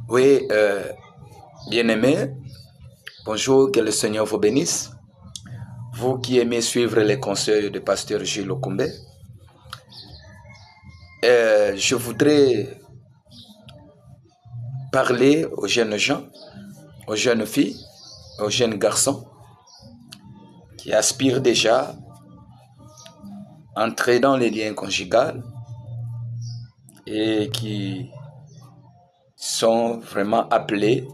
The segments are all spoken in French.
Oui, bien-aimés, bonjour, que le Seigneur vous bénisse. Vous qui aimez suivre les conseils du pasteur Gilles Okoumbe, je voudrais parler aux jeunes gens, aux jeunes filles, aux jeunes garçons qui aspirent déjà à entrer dans les liens conjugaux et qui sont vraiment appelés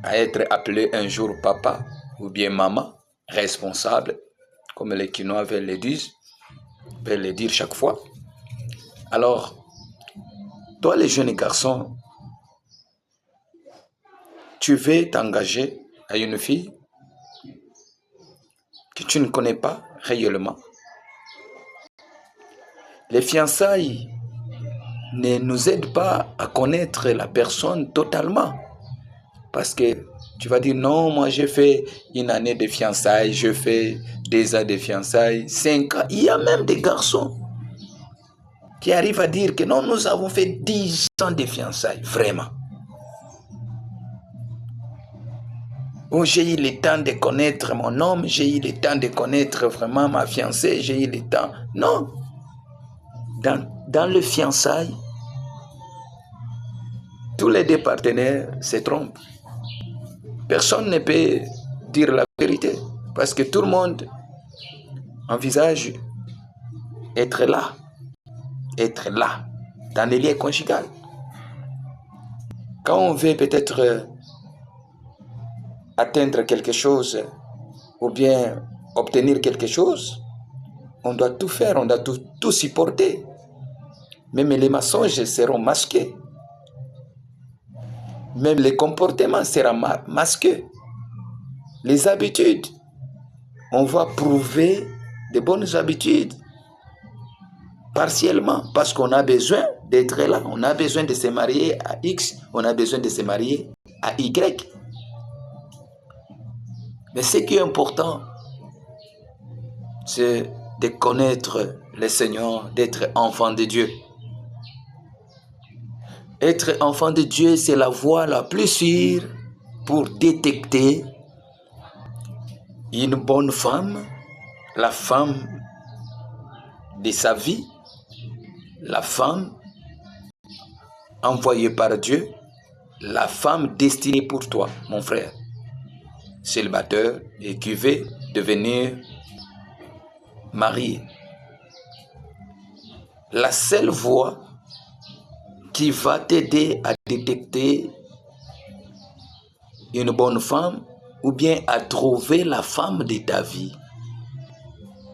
à être appelés un jour papa ou bien maman, responsable, comme les Quinois veulent le dire chaque fois. Alors, toi les jeunes garçons, tu veux t'engager à une fille que tu ne connais pas réellement. Les fiançailles ne nous aident pas à connaître la personne totalement. Parce que tu vas dire, non, moi j'ai fait une année de fiançailles, je fais 2 ans de fiançailles, 5 ans. Il y a même des garçons qui arrivent à dire que non, nous avons fait 10 ans de fiançailles, vraiment. Oh, j'ai eu le temps de connaître mon homme, j'ai eu le temps de connaître vraiment ma fiancée, j'ai eu le temps. Non. Dans le fiançailles, tous les deux partenaires se trompent. Personne ne peut dire la vérité parce que tout le monde envisage être là, dans les liens conjugaux. Quand on veut peut-être atteindre quelque chose ou bien obtenir quelque chose, on doit tout faire, on doit tout supporter. Même les mensonges seront masqués. Même les comportements seront masqués. Les habitudes, on va prouver de bonnes habitudes partiellement parce qu'on a besoin d'être là. On a besoin de se marier à X, on a besoin de se marier à Y. Mais ce qui est important, c'est de connaître le Seigneur, d'être enfant de Dieu. Être enfant de Dieu, c'est la voie la plus sûre pour détecter une bonne femme, la femme de sa vie, la femme envoyée par Dieu, la femme destinée pour toi, mon frère, célibataire et qui veut devenir marié. La seule voie qui va t'aider à détecter une bonne femme ou bien à trouver la femme de ta vie,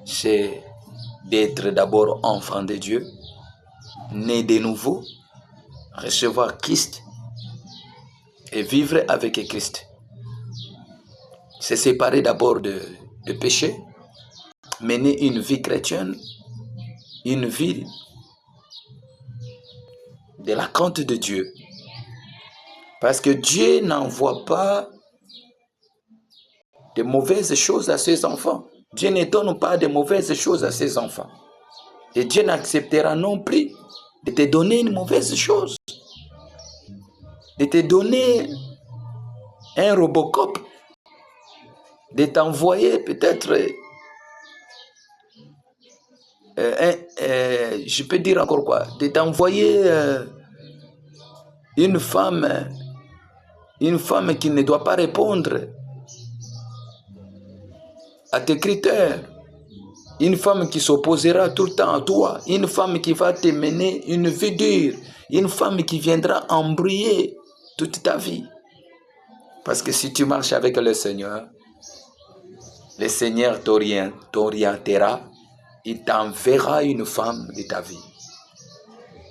c'est d'être d'abord enfant de Dieu, né de nouveau, recevoir Christ et vivre avec Christ. C'est séparer d'abord de péché, mener une vie chrétienne, une vie de la crainte de Dieu. Parce que Dieu n'envoie pas de mauvaises choses à ses enfants. Dieu ne donne pas de mauvaises choses à ses enfants. Et Dieu n'acceptera non plus de te donner une mauvaise chose. De te donner un Robocop. De t'envoyer peut-être, je peux dire encore quoi, de t'envoyer une femme qui ne doit pas répondre à tes critères, une femme qui s'opposera tout le temps à toi, une femme qui va te mener une vie dure, une femme qui viendra embrouiller toute ta vie. Parce que si tu marches avec le Seigneur t'orientera, il t'enverra une femme de ta vie.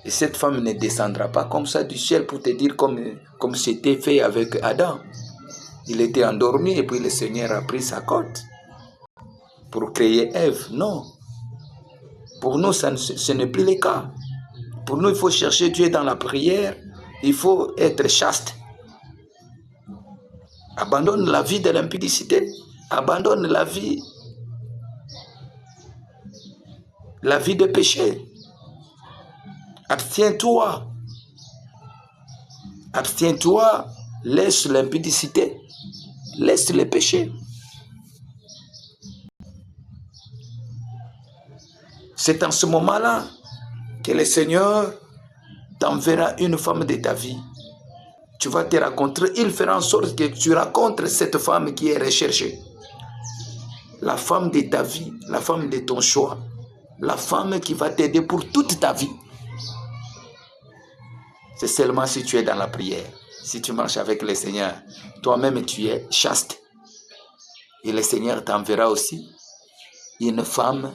Et cette femme ne descendra pas comme ça du ciel pour te dire comme c'était fait avec Adam. Il était endormi et puis le Seigneur a pris sa côte pour créer Ève. Non. Pour nous, ce n'est plus le cas. Pour nous, il faut chercher Dieu dans la prière. Il faut être chaste. Abandonne la vie de l'impudicité. Abandonne la vie de péché. Abstiens-toi Abstiens-toi, laisse l'impudicité, laisse les péchés. C'est en ce moment-là que le Seigneur t'enverra une femme de ta vie. Tu vas te rencontrer, il fera en sorte que tu rencontres cette femme qui est recherchée. La femme de ta vie, la femme de ton choix, la femme qui va t'aider pour toute ta vie. C'est seulement si tu es dans la prière, si tu marches avec le Seigneur, toi-même tu es chaste. Et le Seigneur t'enverra aussi une femme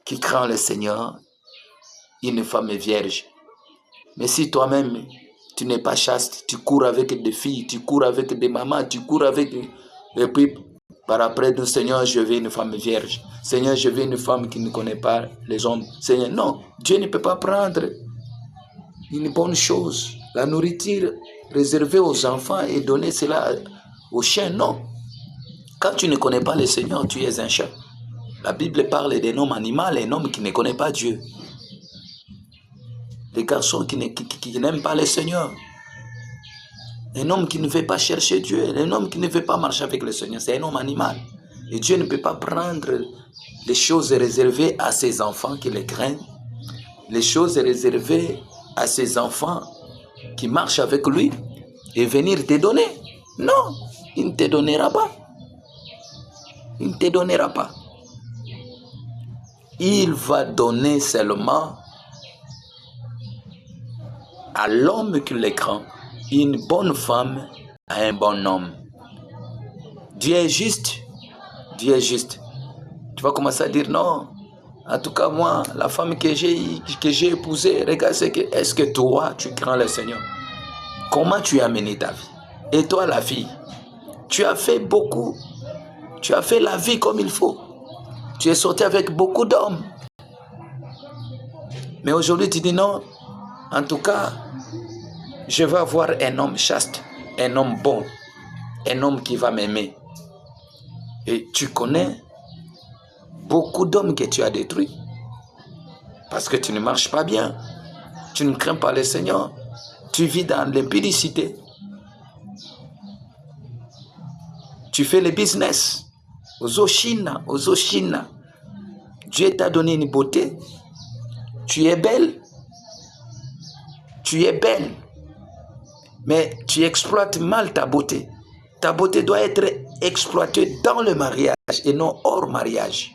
qui craint le Seigneur, une femme vierge. Mais si toi-même, tu n'es pas chaste, tu cours avec des filles, tu cours avec des mamans, tu cours avec... Et puis, par après, le Seigneur, je veux une femme vierge. Seigneur, je veux une femme qui ne connaît pas les hommes. Seigneur, non, Dieu ne peut pas prendre une bonne chose. La nourriture réservée aux enfants et donner cela aux chiens, non. Quand tu ne connais pas le Seigneur, tu es un chien. La Bible parle d'un homme animal et un homme qui ne connaît pas Dieu. Les garçons qui n'aiment pas le Seigneur. Un homme qui ne veut pas chercher Dieu. Un homme qui ne veut pas marcher avec le Seigneur. C'est un homme animal. Et Dieu ne peut pas prendre les choses réservées à ses enfants qui les craignent. Les choses réservées à ses enfants qui marchent avec lui et venir te donner. Non, il ne te donnera pas. Il ne te donnera pas. Il va donner seulement à l'homme qui les craint, une bonne femme à un bon homme. Dieu est juste. Dieu est juste. Tu vas commencer à dire non. En tout cas, moi, la femme que j'ai épousée, regarde, est-ce que toi, tu crains le Seigneur? Comment tu as mené ta vie? Et toi, la fille, tu as fait beaucoup. Tu as fait la vie comme il faut. Tu es sorti avec beaucoup d'hommes. Mais aujourd'hui, tu dis non. En tout cas, je vais avoir un homme chaste, un homme bon, un homme qui va m'aimer. Et tu connais beaucoup d'hommes que tu as détruits parce que tu ne marches pas bien. Tu ne crains pas le Seigneur. Tu vis dans l'impudicité. Tu fais le business. Ozoshina. Dieu t'a donné une beauté. Tu es belle. Tu es belle. Mais tu exploites mal ta beauté. Ta beauté doit être exploitée dans le mariage et non hors mariage.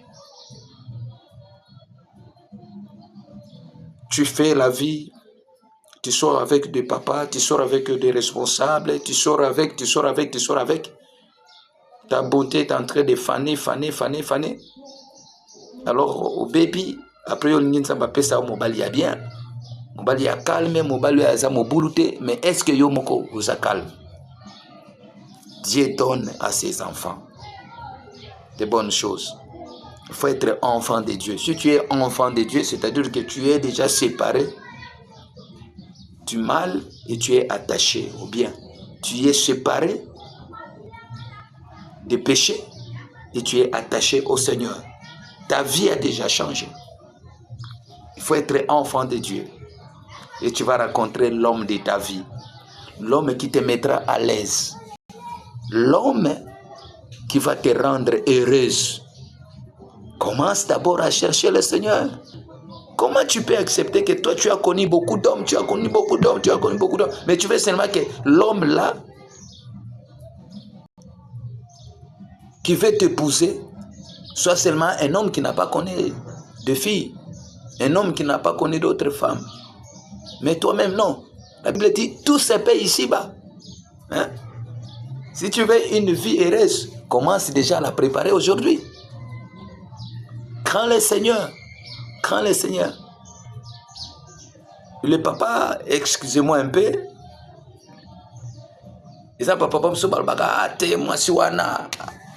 Tu fais la vie, tu sors avec des papas, tu sors avec des responsables, tu sors avec. Ta beauté est en train de faner. Alors, au baby, après, on s'en va passer ça au mobile bien. Mobali ya calme, mobali ya zamobulute, mais est-ce que yomoko vous a calme? Dieu donne à ses enfants de bonnes choses. Il faut être enfant de Dieu. Si tu es enfant de Dieu, c'est-à-dire que tu es déjà séparé du mal et tu es attaché au bien. Tu es séparé des péchés et tu es attaché au Seigneur. Ta vie a déjà changé. Il faut être enfant de Dieu. Et tu vas rencontrer l'homme de ta vie. L'homme qui te mettra à l'aise. L'homme qui va te rendre heureuse. Commence d'abord à chercher le Seigneur. Comment tu peux accepter que toi tu as connu beaucoup d'hommes, mais tu veux seulement que l'homme là, qui veut t'épouser, soit seulement un homme qui n'a pas connu de filles, un homme qui n'a pas connu d'autres femmes. Mais toi-même, non. La Bible dit, tout se paye ici-bas. Hein? Si tu veux une vie heureuse, commence déjà à la préparer aujourd'hui. Crains le Seigneur. Crains le Seigneur. Le papa, excusez-moi un peu, et ça, papa, moi si wana,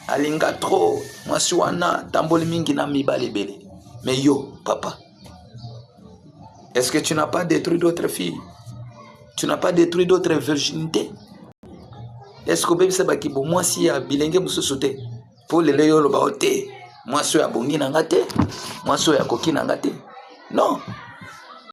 alinga trop, moi si wana, tamboli mingi na mibale bele. Mais yo, papa, est-ce que tu n'as pas détruit d'autres filles? Tu n'as pas détruit d'autres virginités? Est-ce que c'est ça qui bon moi si a bilenge mususuté pour les léo le baoté moi so ya bongi nangate moi so ya koki nangate? Non,